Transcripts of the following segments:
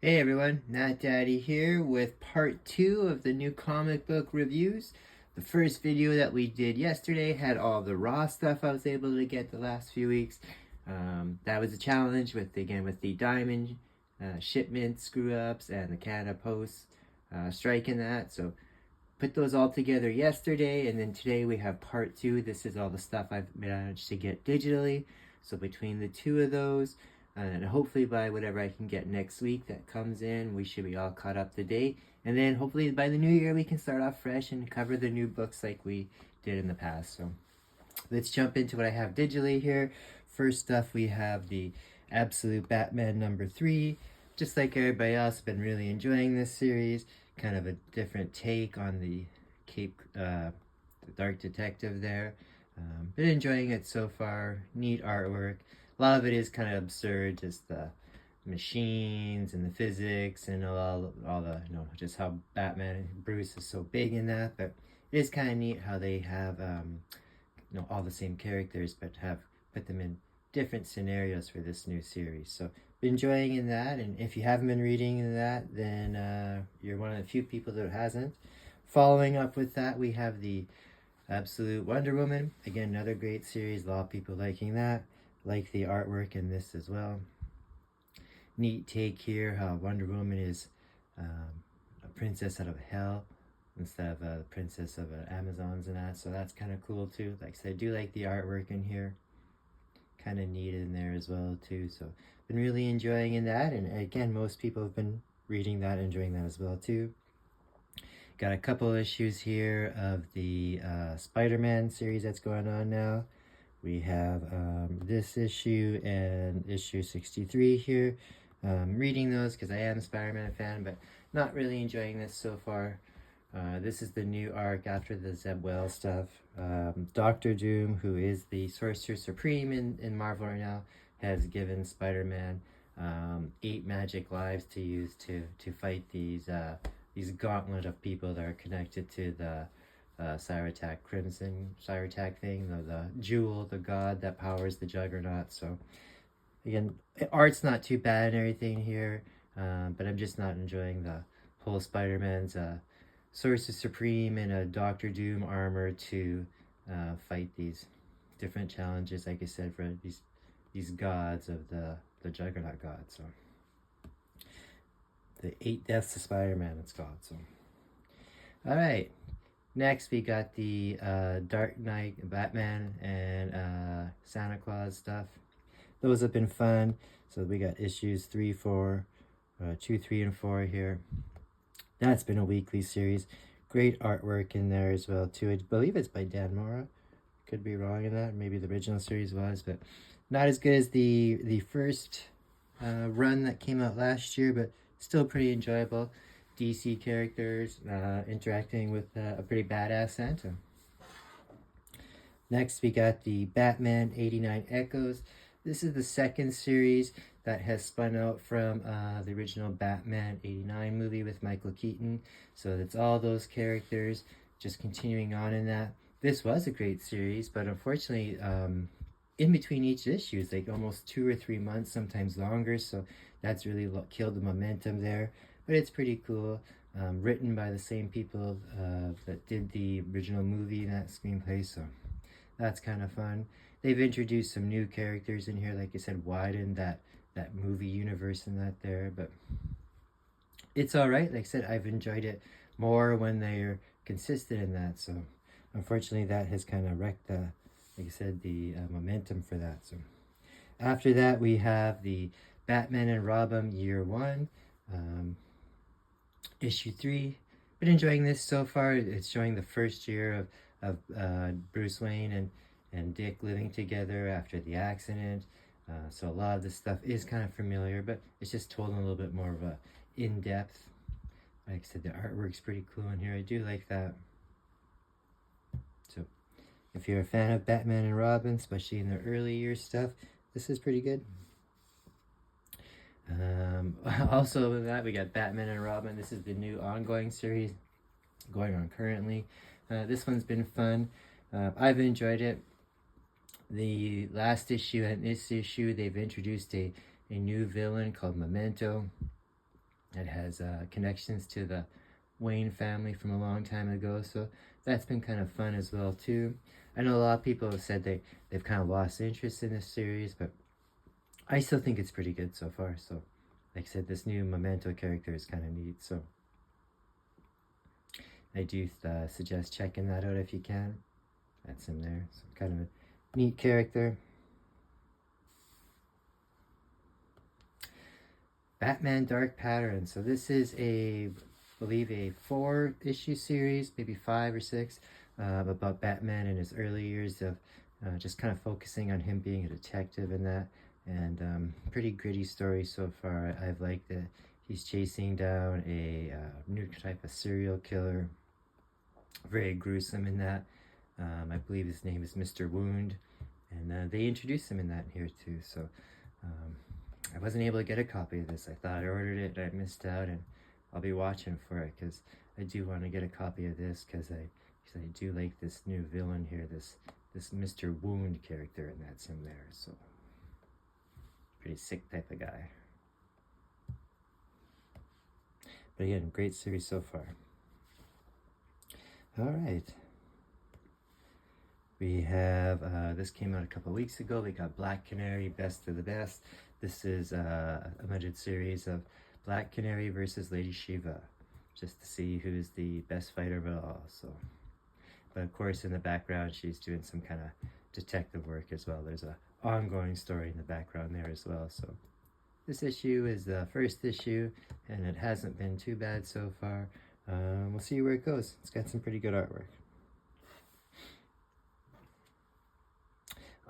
Hey everyone, Nat Daddy here with part 2 of the new comic book reviews. The first video that we did yesterday had all the raw stuff I was able to get the last few weeks. That was a challenge with the diamond shipment screw ups and the Canada Post striking that. So put those all together yesterday, and then today we have part 2. This is all the stuff I've managed to get digitally. So between the two of those, and hopefully by whatever I can get next week that comes in, we should be all caught up to date. And then hopefully by the new year we can start off fresh and cover the new books like we did in the past. So let's jump into what I have digitally here. First up, we have the Absolute Batman #3. Just like everybody else, I've been really enjoying this series. Kind of a different take on the the Dark Detective there. Been enjoying it so far. Neat artwork. A lot of it is kind of absurd, just the machines and the physics and all the just how Batman and Bruce is so big in that. But it is kind of neat how they have all the same characters, but have put them in different scenarios for this new series. So been enjoying in that, and if you haven't been reading in that, then you're one of the few people that hasn't. Following up with that, we have the Absolute Wonder Woman. Again, another great series. A lot of people liking that. Like the artwork in this as well. Neat take here how Wonder Woman is a princess out of hell instead of a princess of Amazons and that. So that's kind of cool too. Like I said, I do like the artwork in here. Kind of neat in there as well too. So been really enjoying in that. And again, most people have been reading that, enjoying that as well too. Got a couple issues here of the Spider-Man series that's going on now. We have this issue and issue 63 here. Reading those because I am a Spider-Man fan, but not really enjoying this so far. This is the new arc after the Zeb Wells stuff. Doctor Doom, who is the Sorcerer Supreme in Marvel right now, has given Spider-Man 8 magic lives to use to fight these gauntlet of people that are connected to the Cyratak Crimson Cyratak thing, the jewel, the god that powers the Juggernaut. So again, art's not too bad and everything here, but I'm just not enjoying the whole Spider-Man's Sorcerer Supreme in a Doctor Doom armor to fight these different challenges, like I said, for these gods of the Juggernaut god. So the 8 deaths of Spider-Man, it's called. So all right. Next, we got the Dark Knight, Batman, and Santa Claus stuff. Those have been fun. So we got issues 3, 4, 2, 3, and 4 here. That's been a weekly series. Great artwork in there as well too. I believe it's by Dan Mora. Could be wrong in that. Maybe the original series was, but not as good as the first run that came out last year, but still pretty enjoyable. DC characters interacting with a pretty badass Santa. Next, we got the Batman 89 Echoes. This is the second series that has spun out from the original Batman 89 movie with Michael Keaton. So it's all those characters just continuing on in that. This was a great series, but unfortunately, in between each issue is like almost 2 or 3 months, sometimes longer. So that's really killed the momentum there. But it's pretty cool. Written by the same people that did the original movie and that screenplay, so that's kind of fun. They've introduced some new characters in here, like I said, widened that movie universe and that there, but it's all right. Like I said, I've enjoyed it more when they're consistent in that. So unfortunately, that has kind of wrecked the, like I said, the momentum for that. So after that, we have the Batman and Robin Year 1. Issue 3. Been enjoying this so far. It's showing the first year of Bruce Wayne and Dick living together after the accident. So a lot of this stuff is kind of familiar, but it's just told in a little bit more of a in-depth. Like I said, the artwork's pretty cool in here. I do like that. So if you're a fan of Batman and Robin, especially in the early years stuff, this is pretty good. Also with that, we got Batman and Robin. This is the new ongoing series going on currently. This one's been fun. I've enjoyed it. The last issue and this issue, they've introduced a new villain called Memento. It has connections to the Wayne family from a long time ago, so that's been kind of fun as well too. I know a lot of people have said they've kind of lost interest in this series, but I still think it's pretty good so far. So like I said, this new Memento character is kind of neat, so I do suggest checking that out if you can. That's him there, so kind of a neat character. Batman Dark Pattern. So this is I believe a 4-issue series, maybe 5 or 6, about Batman in his early years of just kind of focusing on him being a detective and that. And pretty gritty story so far. I've liked it. He's chasing down a new type of serial killer. Very gruesome in that. I believe his name is Mr. Wound. And they introduced him in that here too. So I wasn't able to get a copy of this. I thought I ordered it, I missed out, and I'll be watching for it because I do want to get a copy of this because I do like this new villain here, this Mr. Wound character, and that's him there. So pretty sick type of guy. But again, great series so far. All right. We have, this came out a couple weeks ago. We got Black Canary, Best of the Best. This is a limited series of Black Canary versus Lady Shiva, just to see who's the best fighter of it all. So, but of course, in the background, she's doing some kind of detective work as well. There's a ongoing story in the background there as well. So, this issue is the first issue, and it hasn't been too bad so far. We'll see where it goes. It's got some pretty good artwork.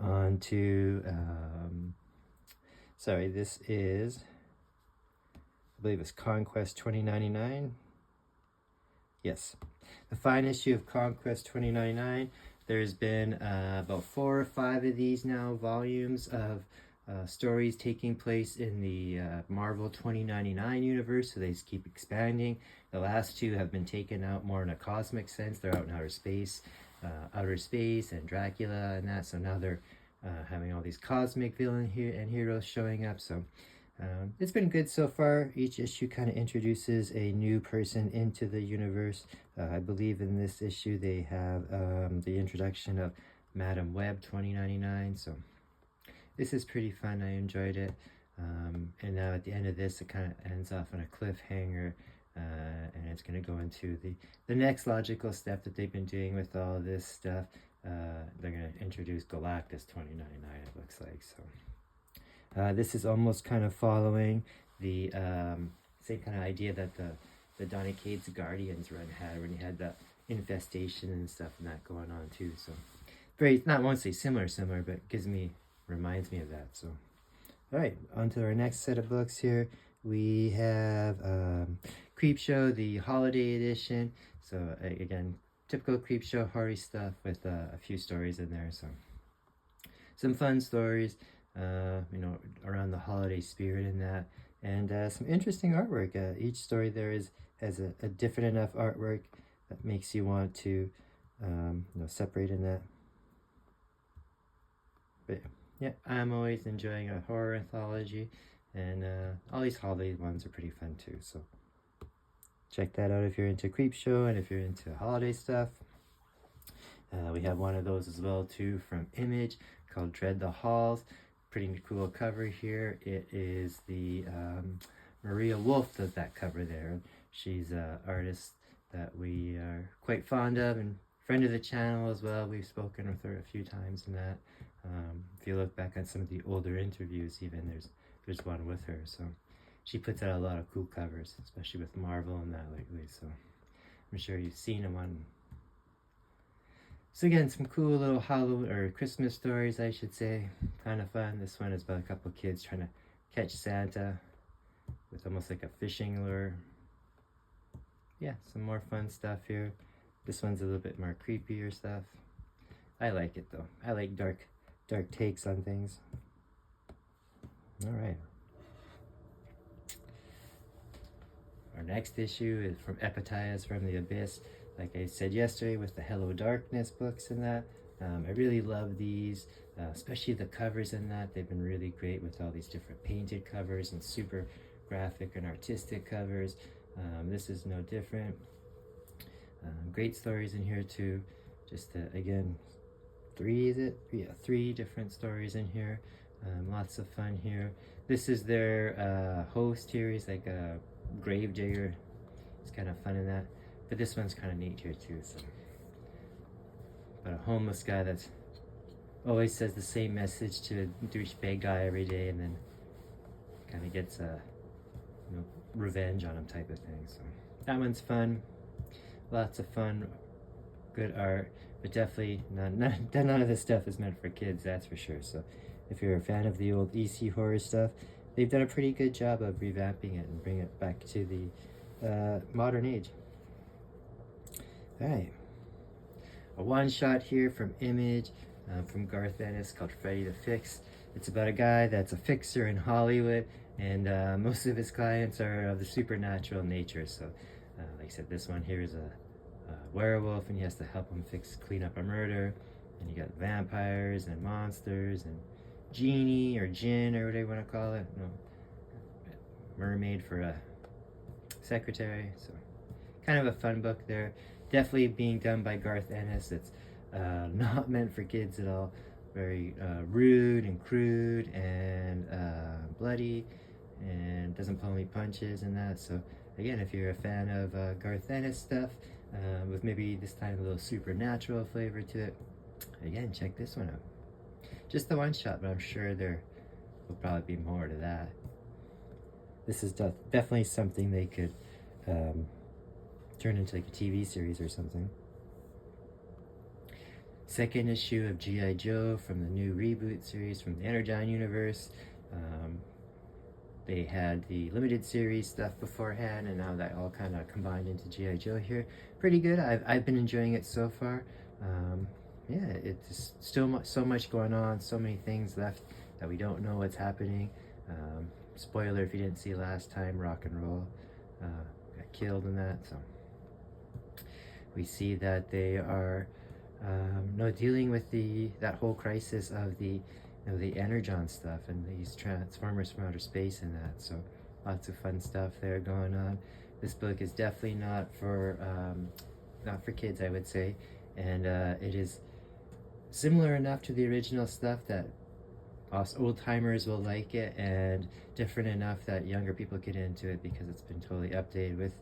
On to, sorry, this is, I believe it's Conquest 2099. Yes, the fine issue of Conquest 2099. There's been about 4 or 5 of these now volumes of stories taking place in the Marvel 2099 universe, so they just keep expanding. The last 2 have been taken out more in a cosmic sense. They're out in outer space and Dracula and that, so now they're having all these cosmic villain and heroes showing up. So it's been good so far. Each issue kind of introduces a new person into the universe. I believe in this issue they have the introduction of Madam Web 2099, so this is pretty fun. I enjoyed it. And now at the end of this, it kind of ends off on a cliffhanger, and it's going to go into the next logical step that they've been doing with all this stuff. They're going to introduce Galactus 2099, it looks like. So this is almost kind of following the same kind of idea that the Donny Cates Guardians run had, when you had the infestation and stuff and that going on too. So very, not won't say similar, but reminds me of that. So all right, on to our next set of books here. We have Creepshow, the holiday edition. So again, typical Creepshow horror stuff with a few stories in there. So some fun stories, around the holiday spirit in that, and some interesting artwork. Each story there has a different enough artwork that makes you want to separate in that. But yeah, I'm always enjoying a horror anthology, and all these holiday ones are pretty fun too. So check that out if you're into Creepshow and if you're into holiday stuff. We have one of those as well too from Image called Dread the Halls. Pretty cool cover here. It is the Maria Wolf does that cover there. She's an artist that we are quite fond of and friend of the channel as well. We've spoken with her a few times in that. If you look back on some of the older interviews, even there's one with her. So she puts out a lot of cool covers, especially with Marvel and that lately. So I'm sure you've seen them on. So again, some cool little Halloween or Christmas stories, I should say. Kind of fun. This one is about a couple of kids trying to catch Santa with almost like a fishing lure. Yeah, some more fun stuff here. This one's a little bit more creepier stuff. I like it though. I like dark takes on things. All right. Our next issue is from Epitaph from the Abyss. Like I said yesterday with the Hello Darkness books and that. I really love these, especially the covers in that. They've been really great with all these different painted covers and super graphic and artistic covers. This is no different. Great stories in here too. Just again, three different stories in here. Lots of fun here. This is their host here. He's like a grave digger. It's kind of fun in that. But this one's kind of neat here too. So, but a homeless guy that's always says the same message to a douchebag guy every day, and then kind of gets revenge on him type of thing. So that one's fun. Lots of fun. Good art, but definitely none of this stuff is meant for kids, that's for sure. So if you're a fan of the old EC horror stuff, they've done a pretty good job of revamping it and bringing it back to the modern age. Alright, a one-shot here from Image, from Garth Ennis, called Freddy the Fix. It's about a guy that's a fixer in Hollywood, and most of his clients are of the supernatural nature. So like I said, this one here is a werewolf, and he has to help him clean up a murder. And you got vampires and monsters and genie or djinn or whatever you want to call it. No, mermaid for a secretary. So kind of a fun book there. Definitely being done by Garth Ennis. It's not meant for kids at all. Very rude and crude and bloody, and doesn't pull any punches and that. So again, if you're a fan of Garth Ennis stuff, with maybe this time a little supernatural flavor to it, again, check this one out. Just the one shot, but I'm sure there will probably be more to that. This is definitely something they could turn into like a TV series or something. Second issue of G.I. Joe from the new reboot series from the Energon universe. They had the limited series stuff beforehand, and now that all kind of combined into G.I. Joe here. Pretty good. I've been enjoying it so far. Yeah, it's still so much going on, so many things left that we don't know what's happening. Spoiler if you didn't see last time, Rock and Roll got killed in that. So we see that they are dealing with that whole crisis of the Energon stuff and these transformers from outer space and that. So lots of fun stuff there going on. This book is definitely not for kids, I would say, and it is similar enough to the original stuff that us old-timers will like it, and different enough that younger people get into it because it's been totally updated with,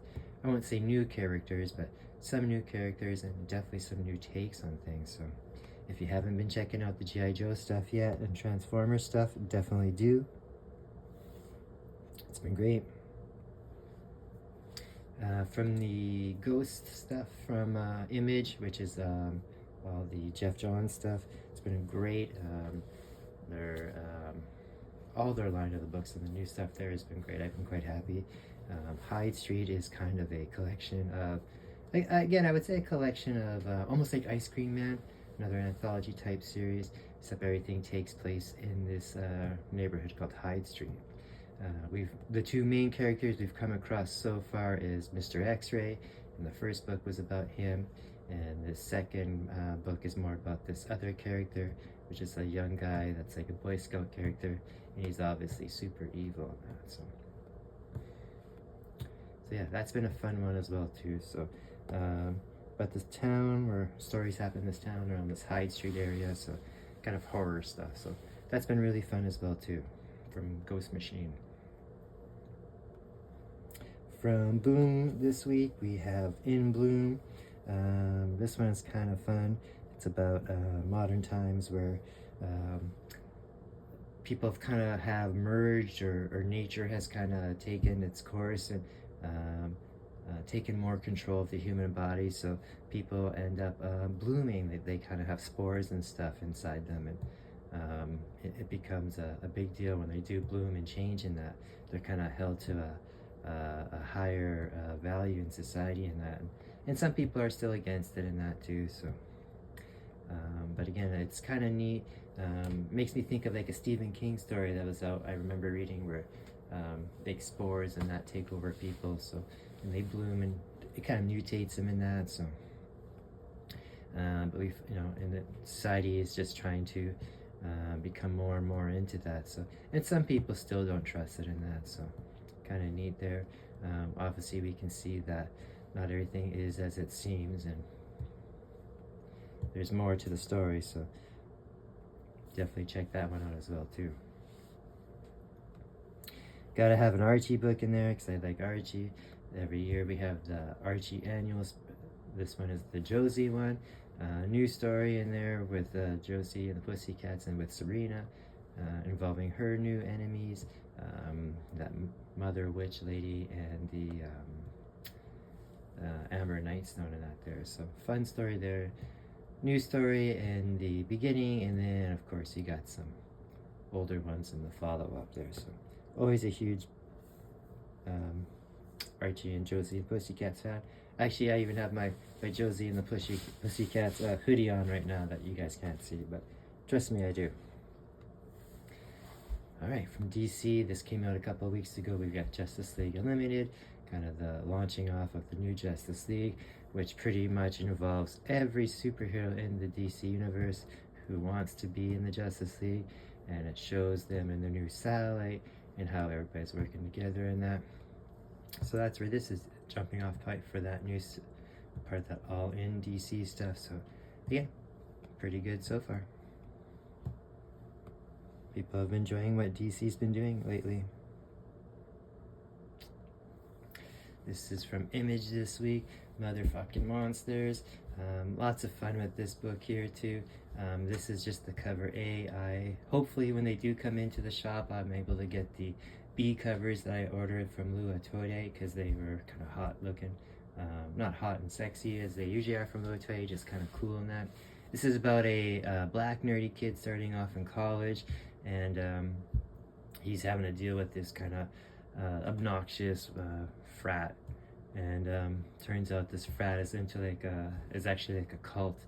I won't say new characters, but some new characters and definitely some new takes on things. So if you haven't been checking out the G.I. Joe stuff yet and Transformers stuff, definitely do. It's been great. From the Ghost stuff from Image, which is all the Jeff Johns stuff, it's been great. All their line of the books and the new stuff there has been great. I've been quite happy. Hyde Street is kind of a collection of, again, I would say a collection of almost like Ice Cream Man, another anthology type series, except everything takes place in this neighborhood called Hyde Street. The two main characters we've come across so far is Mr. X-Ray, and the first book was about him, and the second book is more about this other character, which is a young guy that's like a Boy Scout character, and he's obviously super evil and that. So yeah, that's been a fun one as well too. So but this town where stories happen in this town around this Hyde Street area, so kind of horror stuff. So that's been really fun as well too, from Ghost Machine. From Boom this week we have In Bloom. This one is kind of fun. It's about modern times where people have merged, or nature has kind of taken its course and taken more control of the human body. So people end up blooming. They kind of have spores and stuff inside them, and it becomes a big deal when they do bloom and change in that. They're kind of held to a higher value in society in that. And some people are still against it in that too. So, but again, it's kind of neat. Makes me think of like a Stephen King story that was out, I remember reading, where big spores and that take over people. So, and they bloom and it kind of mutates them in that. So, but and the society is just trying to become more and more into that. So, and some people still don't trust it in that. So, kind of neat there. Obviously we can see that not everything is as it seems, and there's more to the story, so definitely check that one out as well too. Gotta have an Archie book in there because I like Archie. Every year we have the Archie annuals. This one is the Josie one. New story in there with Josie and the Pussycats, and with Serena, involving her new enemies, that Mother Witch lady and the Amber Nightstone and that there. So fun story there. New story in the beginning, and then of course you got some older ones in the follow-up there. So always a huge Archie and Josie and Pussycats fan. Actually, I even have my Josie and the Pussycats hoodie on right now that you guys can't see, but trust me, I do. Alright, from DC, this came out a couple of weeks ago. We've got Justice League Unlimited, kind of the launching off of the new Justice League, which pretty much involves every superhero in the DC universe who wants to be in the Justice League, and it shows them in their new satellite and how everybody's working together in that. So that's where this is jumping off point for that new part, that all in DC stuff. So yeah, pretty good so far. People have been enjoying what DC's been doing lately. This is from Image this week, Motherfucking Monsters. Lots of fun with this book here too. This is just the cover A. Hopefully when they do come into the shop, I'm able to get the B covers that I ordered from Lua Today, because they were kind of hot looking. Not hot and sexy as they usually are from Lua Today, just kind of cool in that. This is about a black nerdy kid starting off in college, and he's having to deal with this kind of obnoxious frat, and turns out this frat is into like is actually like a cult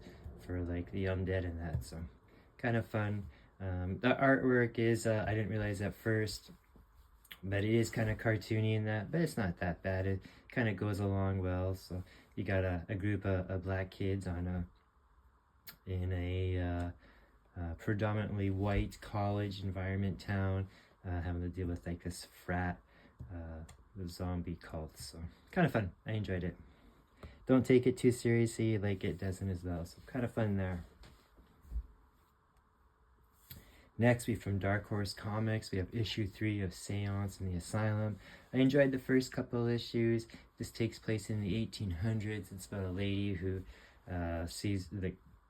for like the undead and that, so kind of fun. The artwork is I didn't realize at first, but it is kind of cartoony in that, but it's not that bad. It kind of goes along well. So you got a group of black kids in a predominantly white college environment town, having to deal with like this frat, the zombie cult. So kind of fun. I enjoyed it. Don't take it too seriously like it doesn't as well. So kind of fun there. Next, we from Dark Horse Comics, we have issue 3 of Seance in the Asylum. I enjoyed the first couple issues. This takes place in the 1800s. It's about a lady who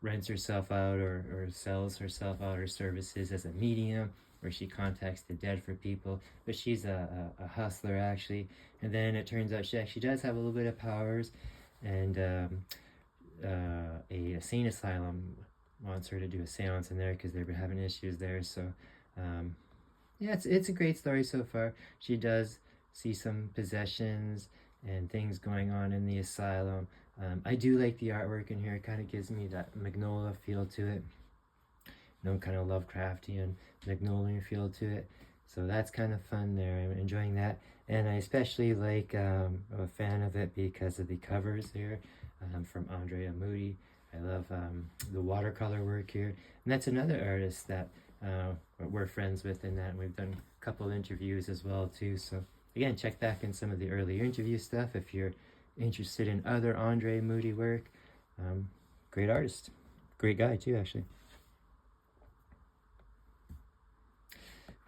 rents herself out or sells herself out, her services as a medium, where she contacts the dead for people. But she's a hustler actually. And then it turns out she actually does have a little bit of powers, and a insane asylum wants her to do a seance in there because they were having issues there. So yeah, it's a great story so far. She does see some possessions and things going on in the asylum. I do like the artwork in here. It kind of gives me that Magnolia feel to it, kind of Lovecraftian Magnolian feel to it. So that's kind of fun there. I'm enjoying that, and I especially like I'm a fan of it because of the covers here from Andrea Moody. I love the watercolor work here, and that's another artist that we're friends with in that, and we've done a couple interviews as well too. So again, check back in some of the earlier interview stuff if you're interested in other Andre Moody work. Great artist, great guy too actually.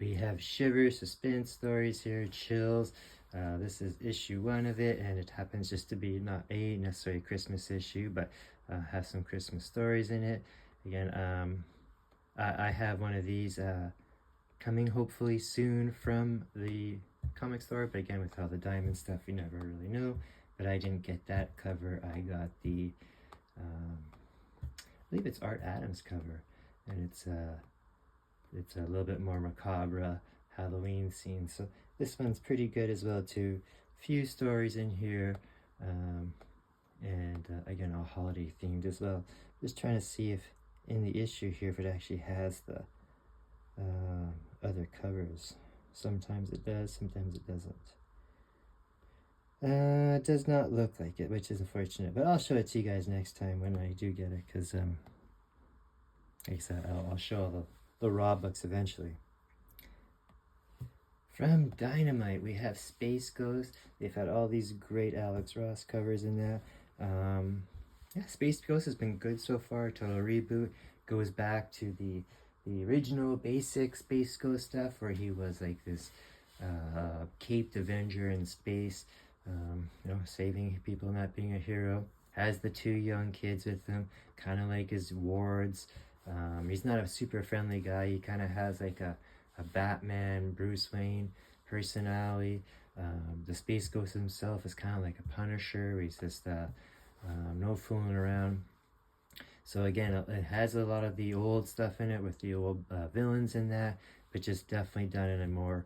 We have Shiver Suspense Stories here, Chills. This is issue 1 of it, and it happens just to be not a necessarily Christmas issue, but has some Christmas stories in it. Again, I have one of these coming hopefully soon from the comic store, but again, with all the diamond stuff, you never really know. But I didn't get that cover. I got the I believe it's Art Adams cover, and it's a little bit more macabre Halloween scene. So this one's pretty good as well too. Few stories in here, and again, all holiday themed as well. Just trying to see if in the issue here if it actually has the other covers. Sometimes it does, sometimes it doesn't. It does not look like it, which is unfortunate, but I'll show it to you guys next time when I do get it, because like I said, I'll show all the raw books eventually. From Dynamite, we have Space Ghost. They've had all these great Alex Ross covers in that. Yeah, Space Ghost has been good so far. Total reboot. Goes back to the original basic Space Ghost stuff where he was like this caped Avenger in space, saving people, not being a hero. Has the two young kids with him, kind of like his wards. He's not a super friendly guy. He kind of has like a Batman, Bruce Wayne personality. The Space Ghost himself is kind of like a Punisher. He's just no fooling around. So again, it has a lot of the old stuff in it with the old villains in that, but just definitely done in a more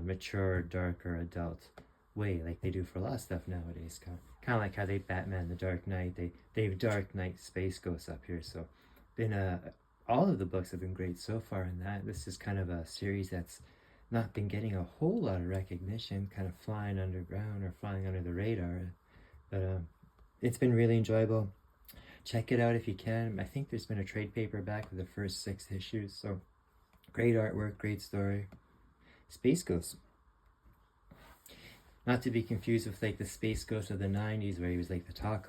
mature, darker, adult way, like they do for a lot of stuff nowadays. Kind of like how they Batman the Dark Knight. They've Dark Knight Space Ghost up here. So been all of the books have been great so far in that. This is kind of a series that's not been getting a whole lot of recognition, kind of flying underground or flying under the radar. But it's been really enjoyable. Check it out if you can. I think there's been a trade paperback of the first 6 issues. So great artwork, great story. Space Ghost. Not to be confused with like the Space Ghost of the 90s where he was like the talk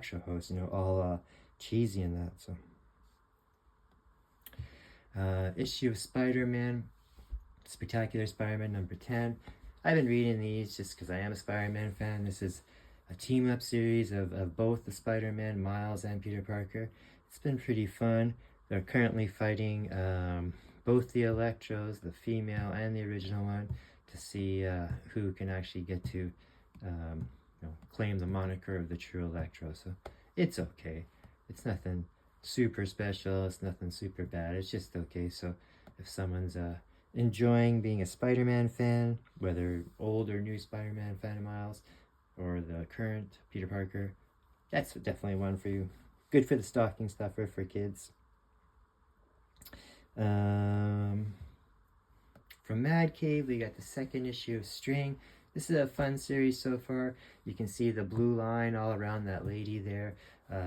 show host, all cheesy and that. So issue of Spider-Man, Spectacular Spider-Man number 10. I've been reading these just because I am a Spider-Man fan. This is a team-up series of both the Spider-Man, Miles and Peter Parker. It's been pretty fun. They're currently fighting both the Electros, the female and the original one, to see who can actually get to claim the moniker of the true Electro. So it's okay. It's nothing super special. It's nothing super bad. It's just okay. So if someone's enjoying being a Spider-Man fan, whether old or new Spider-Man fan of Miles, or the current Peter Parker, that's definitely one for you. Good for the stocking stuffer for kids. From Mad Cave, we got the 2nd issue of String. This is a fun series so far. You can see the blue line all around that lady there.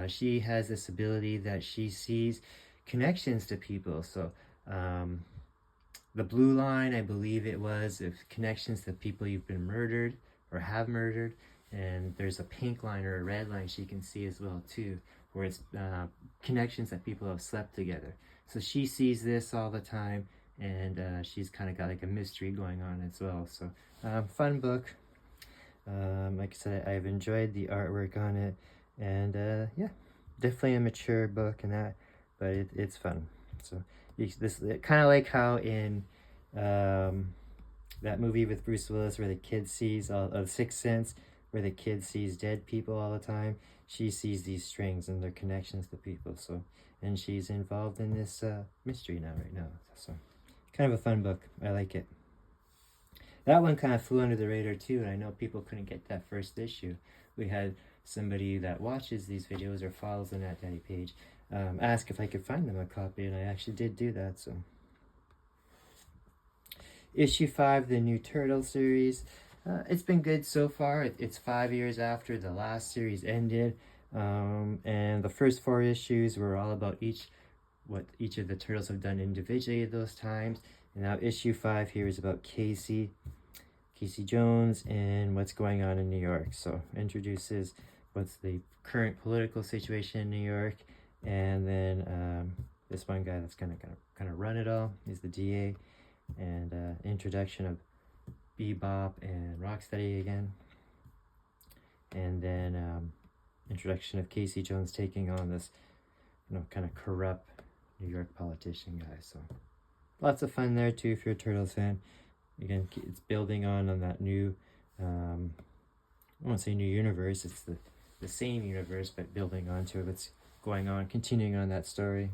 She has this ability that she sees connections to people. So the blue line, I believe it was, if connections to people you've been murdered or have murdered. And there's a pink line or a red line she can see as well too, where it's connections that people have slept together. So she sees this all the time, and she's kind of got like a mystery going on as well. So fun book. Like I said, I've enjoyed the artwork on it, and yeah, definitely a mature book and that, but it's fun. So this kind of like how in that movie with Bruce Willis where the kid sees all Sixth Sense, where the kid sees dead people all the time. She sees these strings and their connections to people. So, and she's involved in this mystery right now. So, kind of a fun book. I like it. That one kind of flew under the radar too, and I know people couldn't get that first issue. We had somebody that watches these videos or follows the Nat Daddy page ask if I could find them a copy, and I actually did do that. So, issue 5, the new Turtle series. It's been good so far. It's 5 years after the last series ended, and the first 4 issues were all about what each of the turtles have done individually at those times. And now issue 5 here is about Casey Jones and what's going on in New York. So introduces what's the current political situation in New York, and then this one guy that's gonna kind of run it all is the DA, and introduction of Bebop and Rocksteady again, and then introduction of Casey Jones taking on this kind of corrupt New York politician guy. So lots of fun there too if you're a Turtles fan. Again, it's building on that new I won't say new universe, it's the same universe, but building onto what's going on, continuing on that story.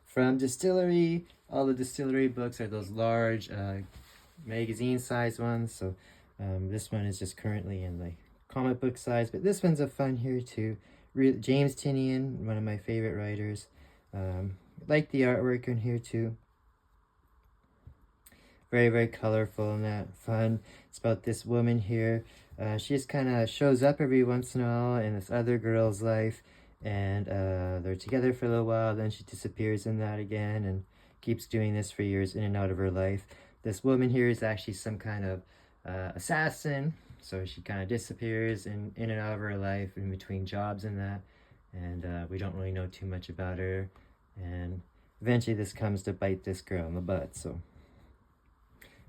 From Distillery, all the Distillery books are those large magazine-sized ones. So this one is just currently in the comic book size, but this one's a fun here too. James Tynion, one of my favorite writers. Like the artwork in here too. Very, very colorful and that fun. It's about this woman here. She just kind of shows up every once in a while in this other girl's life, and they're together for a little while, then she disappears in that again and keeps doing this for years in and out of her life. This woman here is actually some kind of assassin, so she kind of disappears in and out of her life in between jobs and that, and we don't really know too much about her, and eventually this comes to bite this girl in the butt. So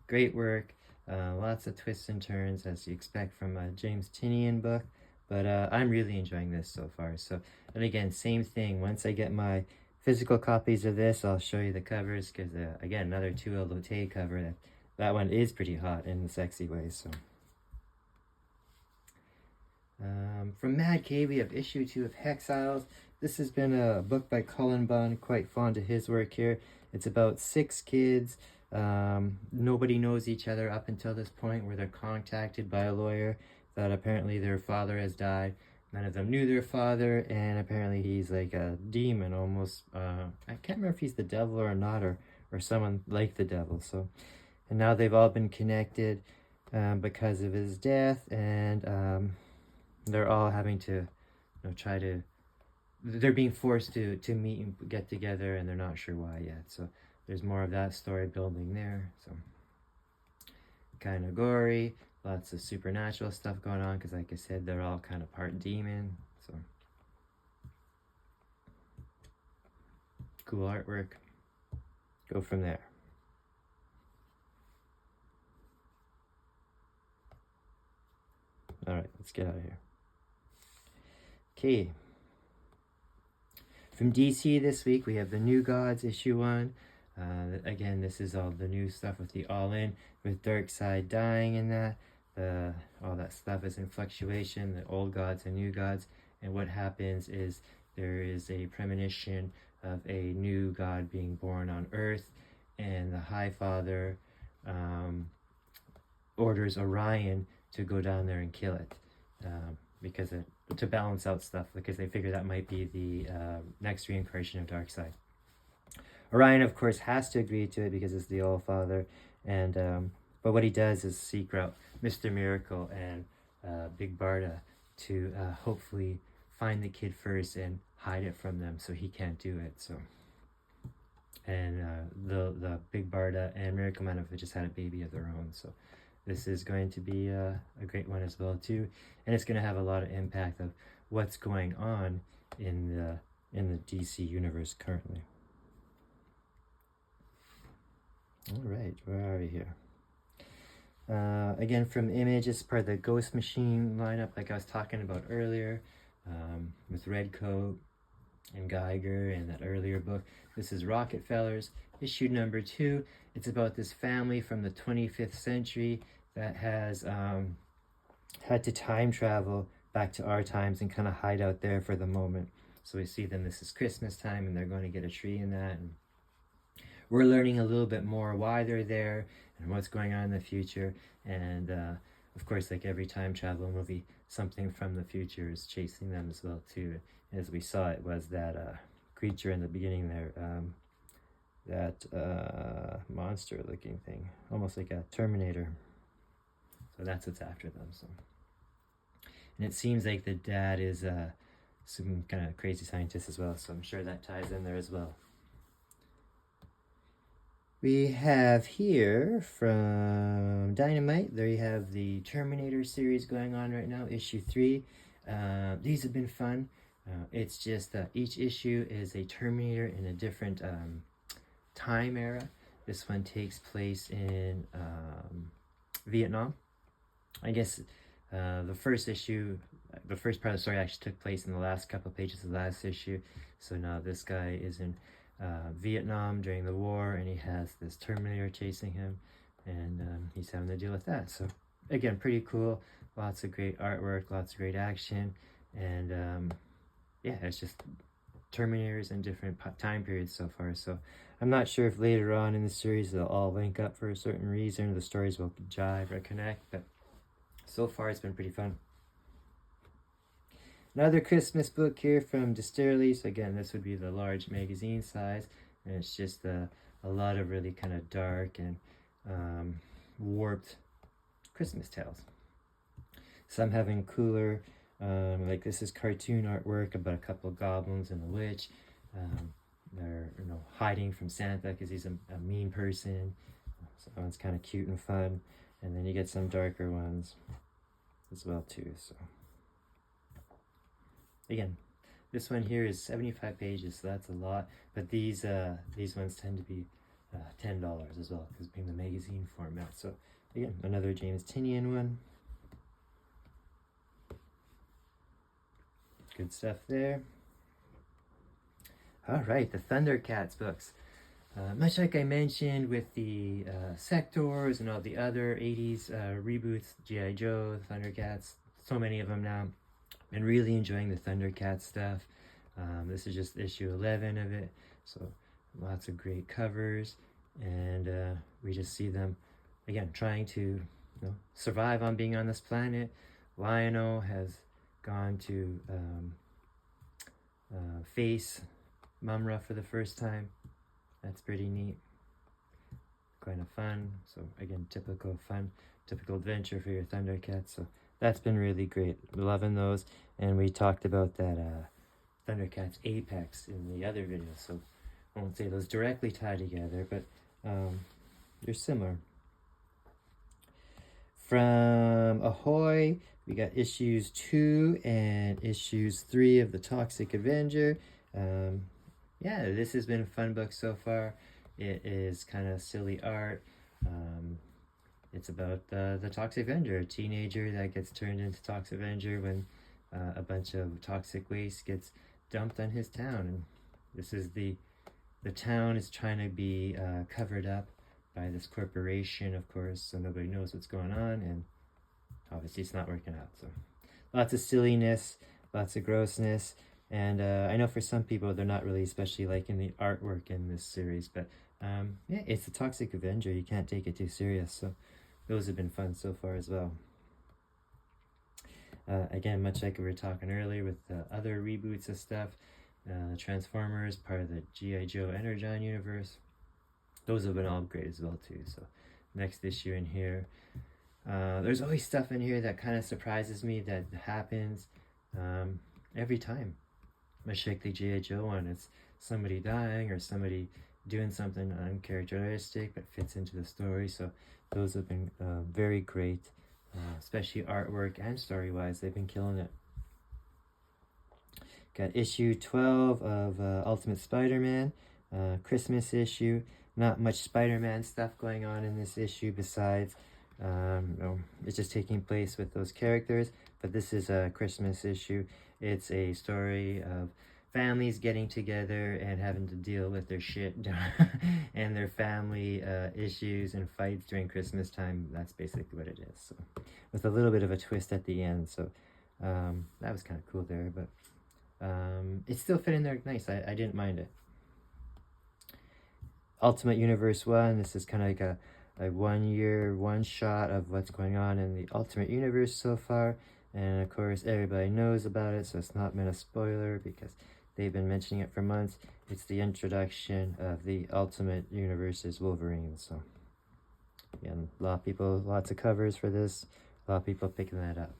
great work, lots of twists and turns as you expect from a James Tinian book, but I'm really enjoying this so far. So, and again, same thing, once I get my physical copies of this, I'll show you the covers, because again, another 2L Lotte cover, that one is pretty hot in the sexy way. So from Mad K, we have issue 2 of Hexiles. This has been a book by Cullen Bunn, quite fond of his work here. It's about 6 kids. Nobody knows each other up until this point, where they're contacted by a lawyer that apparently their father has died. None of them knew their father, and apparently he's like a demon almost. I can't remember if he's the devil or not, or someone like the devil. So, and now they've all been connected because of his death, and they're all having to, try to. They're being forced to meet and get together, and they're not sure why yet. So there's more of that story building there. So kind of gory, lots of supernatural stuff going on, because like I said, they're all kind of part demon. So cool artwork. Go from there. All right, let's get out of here. Okay. From DC this week, we have the New Gods issue 1. Again, this is all the new stuff with the All-In, with Darkseid dying in that. All that stuff is in fluctuation, the old gods and new gods. And what happens is there is a premonition of a new god being born on Earth, and the High Father orders Orion to go down there and kill it, to balance out stuff, because they figure that might be the next reincarnation of Darkseid. Orion, of course, has to agree to it because it's the All-Father, and but what he does is seek out Mr. Miracle and Big Barda to hopefully find the kid first and hide it from them so he can't do it. So, and the Big Barda and Miracle Man have just had a baby of their own, so this is going to be a great one as well too, and it's going to have a lot of impact of what's going on in the DC universe currently. All right, where are we here? Again, from Image, it's part of the Ghost Machine lineup, like I was talking about earlier, with Redcoat and Geiger and that earlier book. This is Rockefellers, issue number 2. It's about this family from the 25th century that has had to time travel back to our times and kind of hide out there for the moment. So we see them, this is Christmas time, and they're going to get a tree in that. And we're learning a little bit more why they're there and what's going on in the future. And of course, like every time travel movie, something from the future is chasing them as well too. As we saw, it was that creature in the beginning there, that monster looking thing, almost like a Terminator. So that's what's after them. So, and it seems like the dad is some kind of crazy scientist as well, so I'm sure that ties in there as well. We have here from Dynamite, there you have the Terminator series going on right now, issue 3. These have been fun. It's just each issue is a Terminator in a different time era. This one takes place in Vietnam. I guess the first part of the story actually took place in the last couple of pages of the last issue. So now this guy is in Vietnam during the war, and he has this Terminator chasing him, and he's having to deal with that. So again, pretty cool. Lots of great artwork, lots of great action, and yeah, it's just Terminators in different time periods so far. So I'm not sure if later on in the series they'll all link up for a certain reason, or the stories will jive or connect, but so far it's been pretty fun. Another Christmas book here from Disterly. So again, this would be the large magazine size, and it's just a lot of really kind of dark and warped Christmas tales. Some having cooler Like this is cartoon artwork about a couple of goblins and a witch. They're hiding from Santa because he's a mean person. So that one's kind of cute and fun. And then you get some darker ones as well too. So again, this one here is 75 pages, so that's a lot. But these ones tend to be $10 as well, because being the magazine format. So again, another James Tynion one. Good stuff there. All right, the Thundercats books. Much like I mentioned with the Sectors and all the other 80s reboots, G.I. Joe, Thundercats, so many of them now. Been really enjoying the Thundercats stuff. This is just issue 11 of it, so lots of great covers, and we just see them, again, trying to survive on being on this planet. Lion-O has gone to face Mumra for the first time. That's pretty neat. Kind of fun. So again, typical fun, typical adventure for your Thundercats. So that's been really great. Loving those. And we talked about that Thundercats Apex in the other video. So I won't say those directly tie together, but they're similar. From Ahoy, we got issues 2 and issues 3 of the Toxic Avenger. Yeah, this has been a fun book so far. It is kind of silly art. It's about the Toxic Avenger, a teenager that gets turned into Toxic Avenger when a bunch of toxic waste gets dumped on his town. And this is the town is trying to be covered up by this corporation, of course, so nobody knows what's going on, and obviously it's not working out. So lots of silliness, lots of grossness. And I know for some people they're not really especially liking the artwork in this series, but yeah, it's the Toxic Avenger. You can't take it too serious. So those have been fun so far as well. Again, much like we were talking earlier with the other reboots of stuff, Transformers, part of the G.I. Joe Energon universe, those have been all great as well too. So next issue in here. There's always stuff in here that kind of surprises me that happens every time. Much like the G.I. Joe one, it's somebody dying or somebody doing something uncharacteristic but fits into the story. So those have been very great, especially artwork and story-wise. They've been killing it. Got issue 12 of Ultimate Spider-Man, Christmas issue. Not much Spider-Man stuff going on in this issue besides it's just taking place with those characters, but this is a Christmas issue. It's a story of families getting together and having to deal with their shit and their family issues and fights during Christmas time. That's basically what it is. So, with a little bit of a twist at the end. So that was kind of cool there, but it still fit in there nice. I didn't mind it. Ultimate Universe 1, this is kind of like a 1 year, one shot of what's going on in the Ultimate Universe so far. And of course, everybody knows about it, so it's not been a spoiler because they've been mentioning it for months. It's the introduction of the Ultimate Universe's Wolverine. So, again, a lot of people, lots of covers for this, a lot of people picking that up.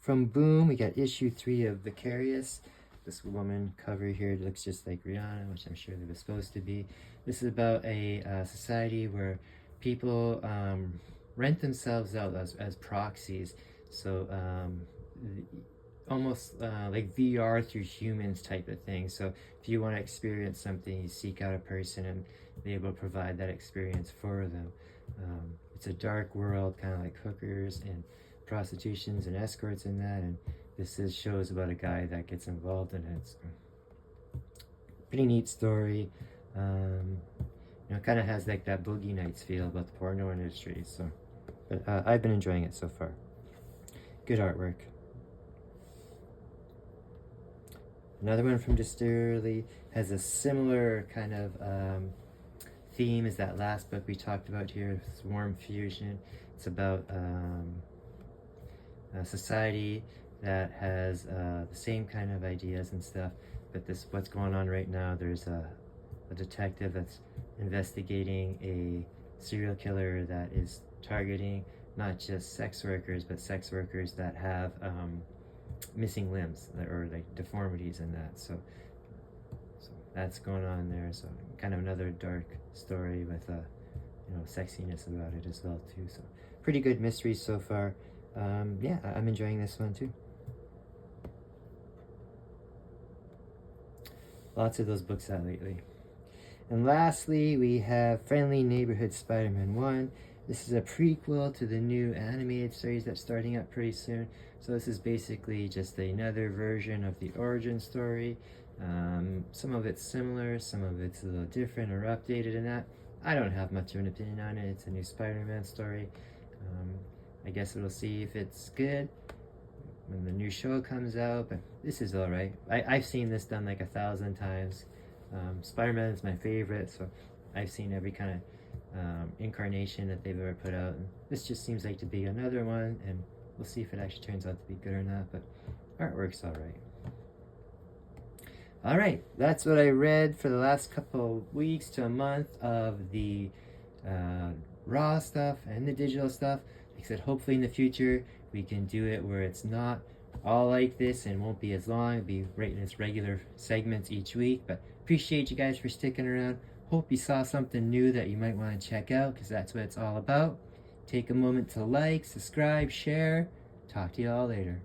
From Boom, we got issue 3 of Vicarious. This woman cover here looks just like Rihanna, which I'm sure they were supposed to be. This is about a society where people rent themselves out as proxies. So almost like VR through humans type of thing. So if you want to experience something, you seek out a person and be able to provide that experience for them. It's a dark world, kind of like hookers and prostitutions and escorts and that, and this shows about a guy that gets involved in it. So, pretty neat story. Kind of has like that Boogie Nights feel about the porno industry. So, but I've been enjoying it so far. Good artwork. Another one from Disturbedly has a similar kind of theme as that last book we talked about here, Swarm Fusion. It's about a society that has the same kind of ideas and stuff, but what's going on right now, there's a detective that's investigating a serial killer that is targeting not just sex workers, but sex workers that have missing limbs or like deformities and that. So that's going on there. So kind of another dark story with sexiness about it as well too. So pretty good mysteries so far. Yeah, I'm enjoying this one too. Lots of those books out lately. And lastly, we have Friendly Neighborhood Spider-Man 1. This is a prequel to the new animated series that's starting up pretty soon. So this is basically just another version of the origin story. Some of it's similar, some of it's a little different or updated in that. I don't have much of an opinion on it. It's a new Spider-Man story. I guess we'll see if it's good when the new show comes out, but this is alright. I've seen this done like 1,000 times. Spider-Man is my favorite, so I've seen every kind of incarnation that they've ever put out. And this just seems like to be another one, and we'll see if it actually turns out to be good or not, but artwork's alright. Alright, that's what I read for the last couple weeks to a month of the raw stuff and the digital stuff. Like I said, hopefully in the future we can do it where it's not all like this and won't be as long. It'll be right in its regular segments each week. But appreciate you guys for sticking around. Hope you saw something new that you might want to check out, because that's what it's all about. Take a moment to like, subscribe, share. Talk to you all later.